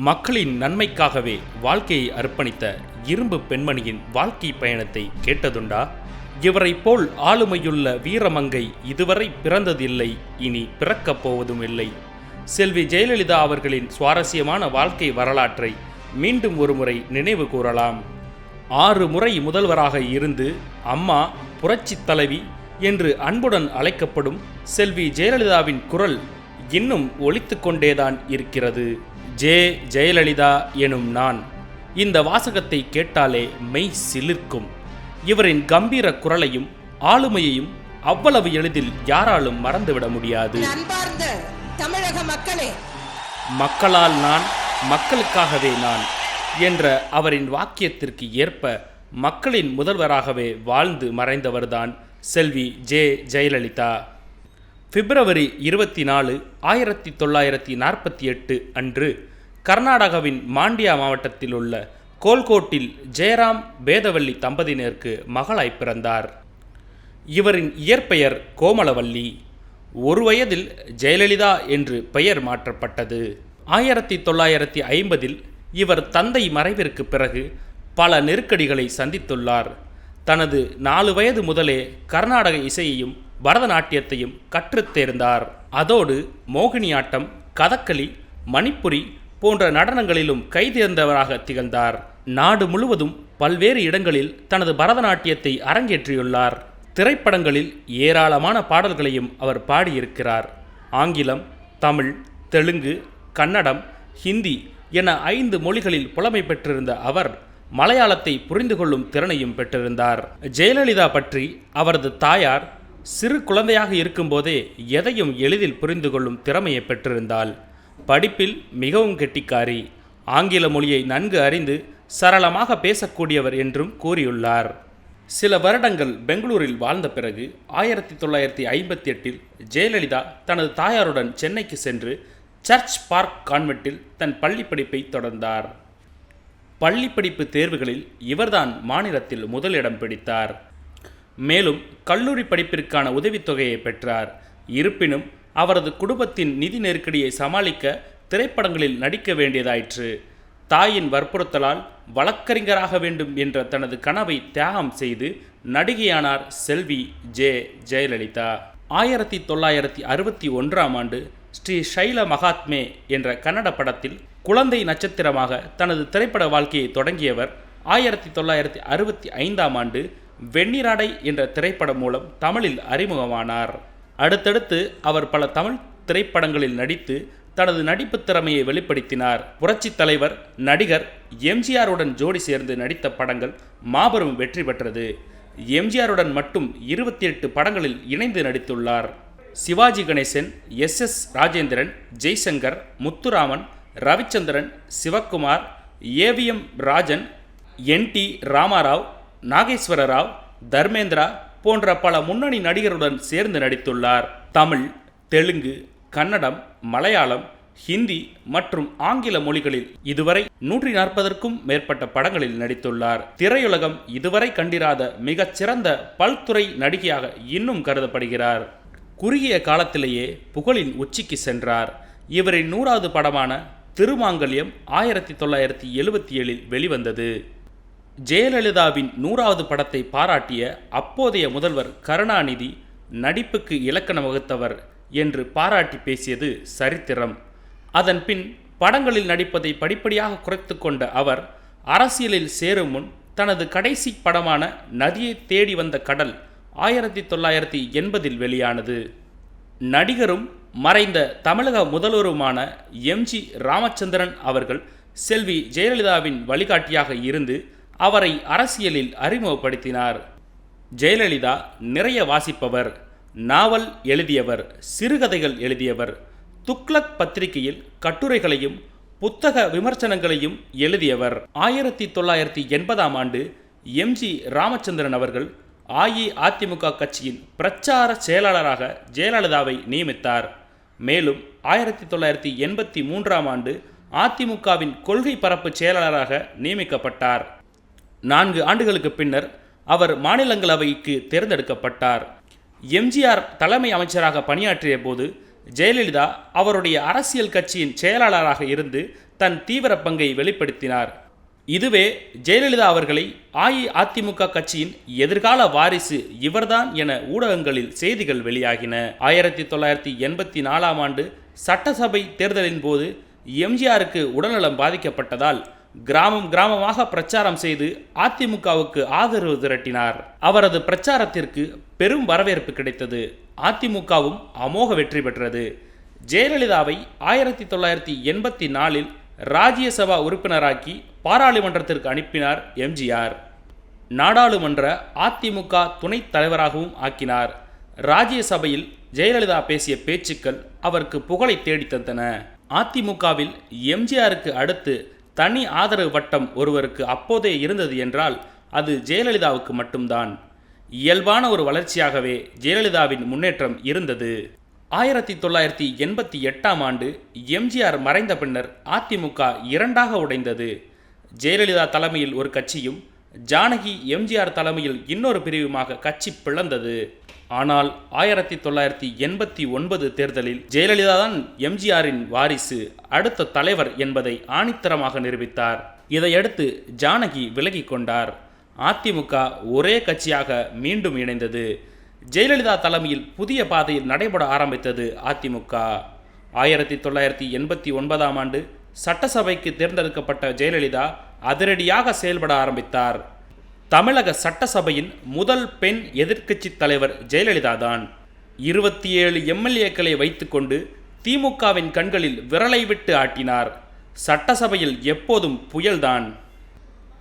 மக்களின் நன்மைக்காகவே வாழ்க்கையை அர்ப்பணித்த இரும்பு பெண்மணியின் வாழ்க்கை பயணத்தை கேட்டதுண்டா? இவரைப் போல் ஆளுமையுள்ள வீரமங்கை இதுவரை பிறந்ததில்லை, இனி பிறக்கப் போவதும் இல்லை. செல்வி ஜெயலலிதா அவர்களின் சுவாரஸ்யமான வாழ்க்கை வரலாற்றை மீண்டும் ஒருமுறை நினைவு கூறலாம். 6 முறை முதல்வராக இருந்து அம்மா, புரட்சித் தலைவி என்று அன்புடன் அழைக்கப்படும் செல்வி ஜெயலலிதாவின் குரல் இன்னும் ஒலித்து கொண்டேதான் இருக்கிறது. ஜெயலலிதா எனும் நான். இந்த வாசகத்தை கேட்டாலே மெய் சிலிர்க்கும். இவரின் கம்பீர குரலையும் ஆளுமையையும் அவ்வளவு எளிதில் யாராலும் மறந்துவிட முடியாது. அன்பார்ந்த தமிழக மக்களே, மக்களால் நான், மக்களுக்காகவே நான் என்ற அவரின் வாக்கியத்திற்கு ஏற்ப மக்களின் முதல்வராகவே வாழ்ந்து மறைந்தவர்தான் செல்வி ஜெயலலிதா. பிப்ரவரி 24, 1948 அன்று கர்நாடகாவின் மாண்டியா மாவட்டத்தில் உள்ள கோல்கோட்டில் ஜெயராம் பேதவள்ளி தம்பதியினருக்கு மகளாய் பிறந்தார். இவரின் இயற்பெயர் கோமலவல்லி. 1 வயதில் ஜெயலலிதா என்று பெயர் மாற்றப்பட்டது. 1950 இவர் தந்தை மறைவிற்கு பிறகு பல நெருக்கடிகளை சந்தித்துள்ளார். தனது 4 வயது முதலே கர்நாடக இசையையும் பரதநாட்டியத்தையும் கற்றுத் தேர்ந்தார். அதோடு மோகினியாட்டம், கதகளி, மணிப்புரி போன்ற நடனங்களிலும் கைதேர்ந்தவராக திகழ்ந்தார். நாடு முழுவதும் பல்வேறு இடங்களில் தனது பரதநாட்டியத்தை அரங்கேற்றியுள்ளார். திரைப்படங்களில் ஏராளமான பாடல்களையும் அவர் பாடியிருக்கிறார். ஆங்கிலம், தமிழ், தெலுங்கு, கன்னடம், ஹிந்தி என 5 மொழிகளில் புலமை பெற்றிருந்த அவர் மலையாளத்தை புரிந்து கொள்ளும் திறனையும் பெற்றிருந்தார். ஜெயலலிதா பற்றி அவரது தாயார் சிறு குழந்தையாக இருக்கும்போதே எதையும் எளிதில் புரிந்து கொள்ளும் திறமையை பெற்றிருந்தாள். படிப்பில் மிகவும் கெட்டிக்காரி, ஆங்கில மொழியை நன்கு அறிந்து சரளமாக பேசக்கூடியவர் என்றும் கூறியுள்ளார். சில வருடங்கள் பெங்களூரில் வாழ்ந்த பிறகு 1958 ஜெயலலிதா தனது தாயாருடன் சென்னைக்கு சென்று சர்ச் பார்க் கான்வென்ட்டில் தன் பள்ளிப்படிப்பை தொடர்ந்தார். பள்ளிப்படிப்பு தேர்வுகளில் இவர்தான் மாநிலத்தில் முதலிடம் பிடித்தார். மேலும் கல்லூரி படிப்பிற்கான உதவித்தொகையை பெற்றார். இருப்பினும் அவரது குடும்பத்தின் நிதி நெருக்கடியை சமாளிக்க திரைப்படங்களில் நடிக்க வேண்டியதாயிற்று. தாயின் வற்புறுத்தலால் வழக்கறிஞராக வேண்டும் என்ற தனது கனவை தியாகம் செய்து நடிகையானார் செல்வி ஜெயலலிதா. 1961 ஆண்டு ஸ்ரீ ஷைல மகாத்மே என்ற கன்னட படத்தில் குழந்தை நட்சத்திரமாக தனது திரைப்பட வாழ்க்கையை தொடங்கியவர் 1965 ஆண்டு வெண்ணிராடை என்ற திரைப்படம் மூலம் தமிழில் அறிமுகமானார். அடுத்தடுத்து அவர் பல தமிழ் திரைப்படங்களில் நடித்து தனது நடிப்பு திறமையை வெளிப்படுத்தினார். புரட்சித் தலைவர், நடிகர் எம்ஜிஆருடன் ஜோடி சேர்ந்து நடித்த படங்கள் மாபெரும் வெற்றி பெற்றது. எம்ஜிஆருடன் மட்டும் 28 படங்களில் இணைந்து நடித்துள்ளார். Sivaji Ganesan, S Rajendran, Jaishankar, Muthuraman, Ravichandran, Sivakumar, AVM Rajan, NT Rama Rao, Nageswara Rao, Dharmendra போன்ற பல முன்னணி நடிகருடன் சேர்ந்து நடித்துள்ளார். தமிழ், தெலுங்கு, கன்னடம், மலையாளம், ஹிந்தி மற்றும் ஆங்கில மொழிகளில் இதுவரை 140க்கும் மேற்பட்ட படங்களில் நடித்துள்ளார். திரையுலகம் இதுவரை கண்டிராத மிகச்சிறந்த பல்துறை நடிகையாக இன்னும் கருதப்படுகிறார். குறுகிய காலத்திலேயே புகழின் உச்சிக்கு சென்றார். இவரின் 100வது படமான திருமாங்கல்யம் 1977 வெளிவந்தது. ஜெயலலிதாவின் 100வது படத்தை பாராட்டிய அப்போதைய முதல்வர் கருணாநிதி நடிப்புக்கு இலக்கணம் வகுத்தவர் என்று பாராட்டி பேசியது சரித்திரம். அதன் பின் படங்களில் நடிப்பதை படிப்படியாக குறைத்து கொண்ட அவர் அரசியலில் சேரும் முன் தனது கடைசி படமான நதியை தேடி வந்த கடல் 1980 வெளியானது. நடிகரும் மறைந்த தமிழக முதல்வருமான MG ராமச்சந்திரன் அவர்கள் செல்வி ஜெயலலிதாவின் வழிகாட்டியாக இருந்து அவரை அரசியலில் அறிமுகப்படுத்தினார். ஜெயலலிதா நிறைய வாசிப்பவர், நாவல் எழுதியவர், சிறுகதைகள் எழுதியவர், துக்ளக் பத்திரிகையில் கட்டுரைகளையும் புத்தக விமர்சனங்களையும் எழுதியவர். 1980 ஆண்டு MG ராமச்சந்திரன் அவர்கள் அஇஅதிமுக கட்சியின் பிரச்சார செயலாளராக ஜெயலலிதாவை நியமித்தார். மேலும் 1983 ஆண்டு அதிமுகவின் கொள்கை பரப்பு செயலாளராக நியமிக்கப்பட்டார். 4 ஆண்டுகளுக்கு பின்னர் அவர் மாநிலங்களவைக்கு தேர்ந்தெடுக்கப்பட்டார். எம்ஜிஆர் தலைமை அமைச்சராக பணியாற்றிய போது ஜெயலலிதா அவருடைய அரசியல் கட்சியின் செயலாளராக இருந்து தன் தீவிர பங்கை வெளிப்படுத்தினார். இதுவே ஜெயலலிதா அவர்களை அஇஅதிமுக கட்சியின் எதிர்கால வாரிசு இவர்தான் என ஊடகங்களில் செய்திகள் வெளியாகின. 1984ஆம் ஆண்டு சட்டசபை தேர்தலின் போது எம்ஜிஆருக்கு உடல்நலம் பாதிக்கப்பட்டதால் கிராமம் கிராமமாக பிரச்சாரம் செய்து அதிமுகவுக்கு ஆதரவு திரட்டினார். அவரது பிரச்சாரத்திற்கு பெரும் வரவேற்பு கிடைத்தது. அதிமுகவும் அமோக வெற்றி பெற்றது. ஜெயலலிதாவை 1984இல் ராஜ்யசபா உறுப்பினராக்கி பாராளுமன்றத்திற்கு அனுப்பினார் எம்ஜிஆர். நாடாளுமன்ற அதிமுக துணைத் தலைவராகவும் ஆக்கினார். ராஜ்யசபையில் ஜெயலலிதா பேசிய பேச்சுக்கள் அவருக்கு புகழை தேடி தந்தன. அதிமுகவில் எம்ஜிஆருக்கு அடுத்து தனி ஆதரவு வட்டம் ஒருவருக்கு அப்போதே இருந்தது என்றால் அது ஜெயலலிதாவுக்கு மட்டும்தான். இயல்பான ஒரு வளர்ச்சியாகவே ஜெயலலிதாவின் முன்னேற்றம் இருந்தது. 1988ஆம் ஆண்டு எம்ஜிஆர் மறைந்த பின்னர் அதிமுக இரண்டாக உடைந்தது. ஜெயலலிதா தலைமையில் ஒரு கட்சியும் ஜானகி எம்ஜிஆர் தலைமையில் இன்னொரு பிரிவுமாக கட்சி பிளந்தது. ஆனால் 1989 தேர்தலில் ஜெயலலிதா தான் எம்ஜிஆரின் வாரிசு, அடுத்த தலைவர் என்பதை ஆணித்தரமாக நிரூபித்தார். இதையடுத்து ஜானகி விலகிக் கொண்டார். அதிமுக ஒரே கட்சியாக மீண்டும் இணைந்தது. ஜெயலலிதா தலைமையில் புதிய பாதையில் நடைபெற ஆரம்பித்தது அதிமுக. 1989ஆம் ஆண்டு சட்டசபைக்கு தேர்ந்தெடுக்கப்பட்ட ஜெயலலிதா அதிரடியாக செயல்பட ஆரம்பித்தார். தமிழக சட்டசபையின் முதல் பெண் எதிர்க்கட்சி தலைவர் ஜெயலலிதா தான். 27 எம்எல்ஏக்களை வைத்துக்கொண்டு திமுகவின் கண்களில் விரலை விட்டு ஆட்டினார். சட்டசபையில் எப்போதும் புயல்தான்.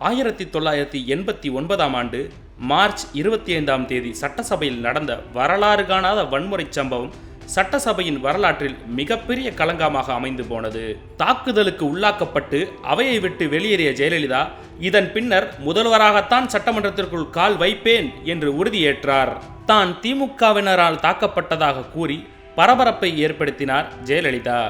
1989ஆம் ஆண்டு மார்ச் 25ஆம் தேதி சட்டசபையில் நடந்த வரலாறு காணாத வன்முறை சம்பவம் சட்டசபையின் வரலாற்றில் மிகப்பெரிய களங்கமாக அமைந்து போனது. தாக்குதலுக்கு உள்ளாக்கப்பட்டு அவையை விட்டு வெளியேறிய ஜெயலலிதா இதன் பின்னர் முதல்வராகத்தான் சட்டமன்றத்திற்குள் கால் வைப்பேன் என்று உறுதியேற்றார். தான் திமுகவினரால் தாக்கப்பட்டதாக கூறி பரபரப்பை ஏற்படுத்தினார் ஜெயலலிதா.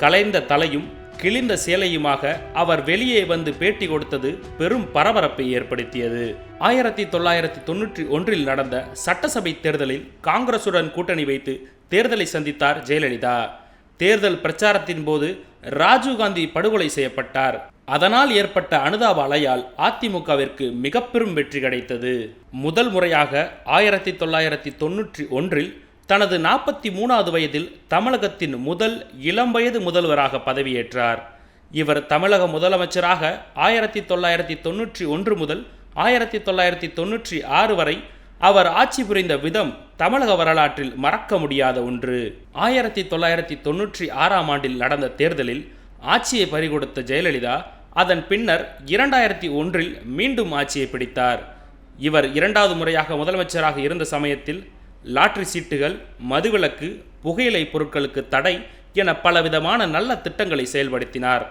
கலைந்த தலையும் கிழிந்த சேலையுமாக அவர் வெளியே வந்து பேட்டி கொடுத்தது பெரும் பரபரப்பை ஏற்படுத்தியது. 1991இல் நடந்த சட்டசபை தேர்தலில் காங்கிரசுடன் கூட்டணி வைத்து தேர்தலை சந்தித்தார் ஜெயலலிதா. தேர்தல் பிரச்சாரத்தின் போது ராஜீவ்காந்தி படுகொலை செய்யப்பட்டார். அதனால் ஏற்பட்ட அனுதாப அலையால் அதிமுகவிற்கு மிக பெரும் வெற்றி கிடைத்தது. முதல் முறையாக 1991இல் தனது 43வது வயதில் தமிழகத்தின் முதல் இளம் வயது முதல்வராக பதவியேற்றார். இவர் தமிழக முதலமைச்சராக 1991 முதல் 1996 வரை அவர் ஆட்சி புரிந்த விதம் தமிழக வரலாற்றில் மறக்க முடியாத ஒன்று. 1996ஆம் ஆண்டில் நடந்த தேர்தலில் ஆட்சியை பறிகொடுத்த ஜெயலலிதா அதன் பின்னர் 2001இல் மீண்டும் ஆட்சியை பிடித்தார். இவர் இரண்டாவது முறையாக முதலமைச்சராக இருந்த சமயத்தில் லாட்டரி சீட்டுகள், மதுவிலக்கு, புகையிலை பொருட்களுக்கு தடை என பலவிதமான நல்ல திட்டங்களை செயல்படுத்தினார்.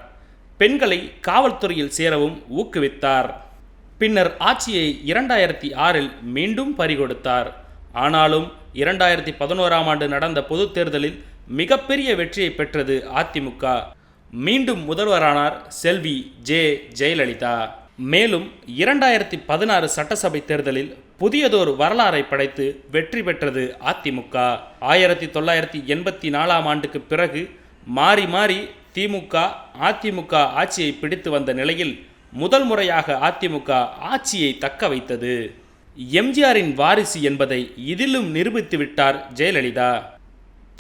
பெண்களை காவல்துறையில் சேரவும் ஊக்குவித்தார். பின்னர் ஆட்சியை 2006இல் மீண்டும் பறிகொடுத்தார். ஆனாலும் 2011ஆம் ஆண்டு நடந்த பொது தேர்தலில் மிகப்பெரிய வெற்றியை பெற்றது அதிமுக. மீண்டும் முதல்வரானார் செல்வி ஜெயலலிதா. மேலும் 2016 சட்டசபை தேர்தலில் புதியதொரு வரலாறை படைத்து வெற்றி பெற்றது அதிமுக. 1984ஆம் ஆண்டுக்கு பிறகு மாறி மாறி திமுக அதிமுக ஆட்சியை பிடித்து வந்த நிலையில் முதல் முறையாக அதிமுக ஆட்சியை தக்க வைத்தது. எம்ஜிஆரின் வாரிசு என்பதை இதிலும் நிரூபித்து விட்டார் ஜெயலலிதா.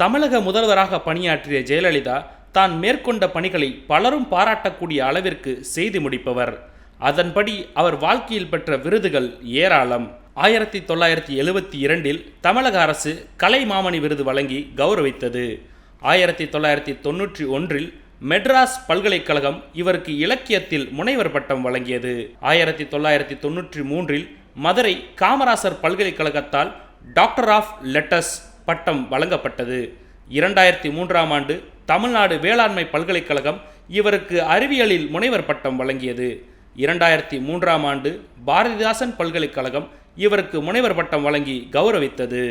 தமிழக முதல்வராக பணியாற்றிய ஜெயலலிதா தான் மேற்கொண்ட பணிகளை பலரும் பாராட்டக்கூடிய அளவிற்கு செய்து முடிப்பவர். அதன்படி அவர் வாழ்க்கையில் பெற்ற விருதுகள் ஏராளம். 1972இல் தமிழக அரசு கலைமாமணி விருது வழங்கி கௌரவித்தது. 1991இல் மெட்ராஸ் பல்கலைக்கழகம் இவருக்கு இலக்கியத்தில் முனைவர் பட்டம் வழங்கியது. 1993இல் மதுரை காமராசர் பல்கலைக்கழகத்தால் டாக்டர் ஆஃப் லெட்டர்ஸ் பட்டம் வழங்கப்பட்டது. 2003ஆம் ஆண்டு தமிழ்நாடு வேளாண்மை பல்கலைக்கழகம் இவருக்கு அறிவியலில் முனைவர் பட்டம் வழங்கியது. 2003ஆம் ஆண்டு பாரதிதாசன் பல்கலைக்கழகம் இவருக்கு முனைவர் பட்டம் வழங்கி கௌரவித்தது.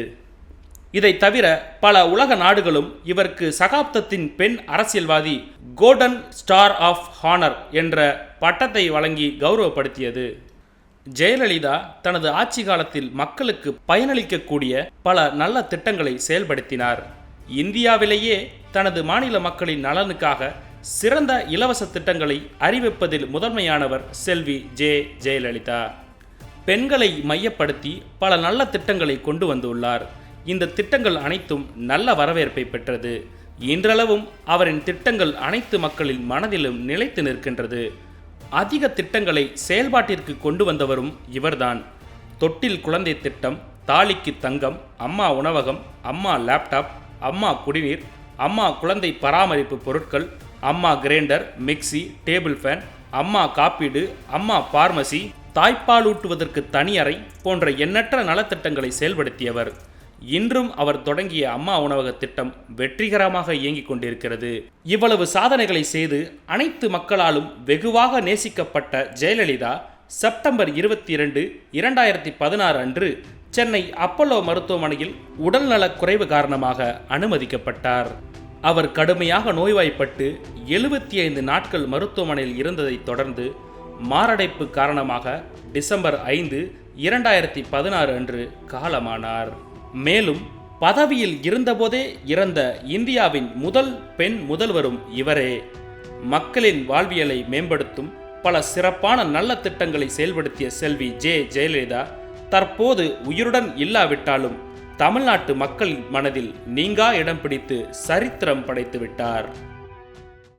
இதை தவிர பல உலக நாடுகளும் இவருக்கு சகாப்தத்தின் பெண் அரசியல்வாதி கோல்டன் ஸ்டார் ஆஃப் ஹானர் என்ற பட்டத்தை வழங்கி கௌரவப்படுத்தியது. ஜெயலலிதா தனது ஆட்சி காலத்தில் மக்களுக்கு பயனளிக்கக்கூடிய பல நல்ல திட்டங்களை செயல்படுத்தினார். இந்தியாவிலேயே தனது மாநில மக்களின் நலனுக்காக சிறந்த இலவச திட்டங்களை அறிவிப்பதில் முதன்மையானவர் செல்வி ஜெயலலிதா. பெண்களை மையப்படுத்தி பல நல்ல திட்டங்களை கொண்டு வந்துள்ளார். இந்த திட்டங்கள் அனைத்தும் நல்ல வரவேற்பை பெற்றது. இன்றளவும் அவரின் திட்டங்கள் அனைத்து மக்களின் மனதிலும் நிலைத்து நிற்கின்றது. அதிக திட்டங்களை செயல்பாட்டிற்கு கொண்டு வந்தவரும் இவர்தான். தொட்டில் குழந்தை திட்டம், தாலிக்கு தங்கம், அம்மா உணவகம், அம்மா லேப்டாப், அம்மா குடிநீர், அம்மா குழந்தை பராமரிப்பு பொருட்கள், அம்மா கிரைண்டர், மிக்சி, டேபிள் ஃபேன், அம்மா காப்பீடு, அம்மா பார்மசி, தாய்ப்பாலூட்டுவதற்கு தனி அறை போன்ற எண்ணற்ற நலத்திட்டங்களை செயல்படுத்தியவர். இன்றும் அவர் தொடங்கிய அம்மா உணவக திட்டம் வெற்றிகரமாக இயங்கிக் கொண்டிருக்கிறது. இவ்வளவு சாதனைகளை செய்து அனைத்து மக்களாலும் வெகுவாக நேசிக்கப்பட்ட ஜெயலலிதா செப்டம்பர் 22, 2016 அன்று சென்னை அப்பல்லோ மருத்துவமனையில் உடல்நலக் குறைவு காரணமாக அனுமதிக்கப்பட்டார். அவர் கடுமையாக நோய்வாய்ப்பட்டு 75 நாட்கள் மருத்துவமனையில் இருந்ததைத் தொடர்ந்து மாரடைப்பு காரணமாக டிசம்பர் 5, 2016 அன்று காலமானார். மேலும் பதவியில் இருந்தபோதே இறந்த இந்தியாவின் முதல் பெண் முதல்வரும் இவரே. மக்களின் வாழ்வியலை மேம்படுத்தும் பல சிறப்பான நல்ல திட்டங்களை செயல்படுத்திய செல்வி ஜெயலலிதா தற்போது உயிருடன் இல்லாவிட்டாலும் தமிழ்நாட்டு மக்களின் மனதில் நீங்கா இடம் பிடித்து சரித்திரம் படைத்து விட்டார்.